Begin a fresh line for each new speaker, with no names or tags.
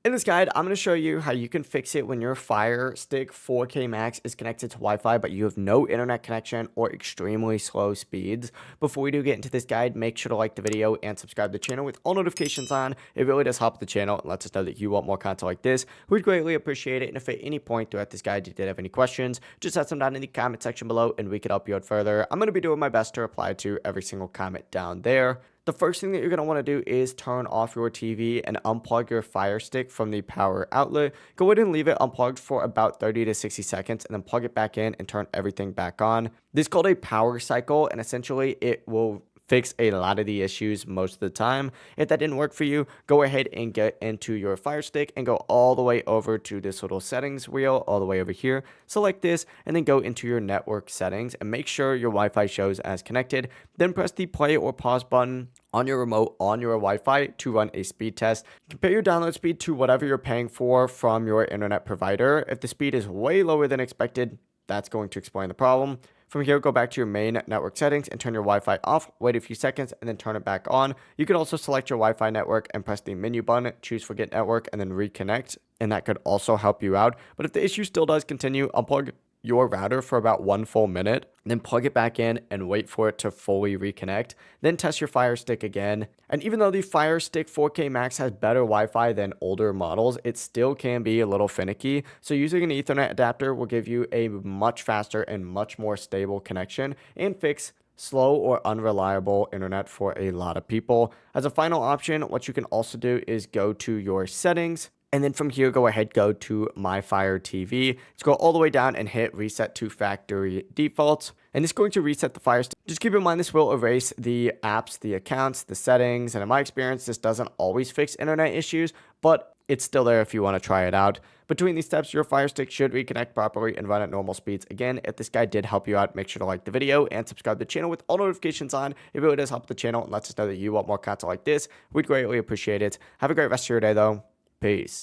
In this guide, I'm going to show you how you can fix it when your Fire Stick 4K Max is connected to Wi-Fi, but you have no internet connection or extremely slow speeds. Before we do get into this guide, make sure to like the video and subscribe to the channel with all notifications on. It really does help the channel and lets us know that you want more content like this. We'd greatly appreciate it. And if at any point throughout this guide you did have any questions, just ask them down in the comment section below and we could help you out further. I'm going to be doing my best to reply to every single comment down there. The first thing that you're going to want to do is turn off your TV and unplug your Fire Stick from the power outlet. Go ahead and leave it unplugged for about 30 to 60 seconds and then plug it back in and turn everything back on. This is called a power cycle, and essentially it will fix a lot of the issues most of the time. If that didn't work for you, go ahead and get into your Fire Stick and go all the way over to this little settings wheel all the way over here. Select this and then go into your network settings and make sure your Wi-Fi shows as connected. Then press the play or pause button on your remote on your Wi-Fi to run a speed test. Compare your download speed to whatever you're paying for from your internet provider. If the speed is way lower than expected, that's going to explain the problem. From here, go back to your main network settings and turn your Wi-Fi off, wait a few seconds, and then turn it back on. You can also select your Wi-Fi network and press the menu button, choose forget network, and then reconnect, and that could also help you out. But if the issue still does continue, unplug your router for about 1 full minute, then plug it back in and wait for it to fully reconnect. Then test your Fire Stick again. And even though the Fire Stick 4K Max has better Wi-Fi than older models, it still can be a little finicky. So using an Ethernet adapter will give you a much faster and much more stable connection and fix slow or unreliable internet for a lot of people. As a final option, what you can also do is go to your settings. And then from here, go ahead, go to My Fire TV. Scroll all the way down and hit Reset to Factory Defaults. And it's going to reset the Fire Stick. Just keep in mind this will erase the apps, the accounts, the settings. And in my experience, this doesn't always fix internet issues, but it's still there if you want to try it out. Between these steps, your Fire Stick should reconnect properly and run at normal speeds. Again, if this guide did help you out, make sure to like the video and subscribe to the channel with all notifications on. It really does help the channel and lets us know that you want more content like this. We'd greatly appreciate it. Have a great rest of your day, though. Peace.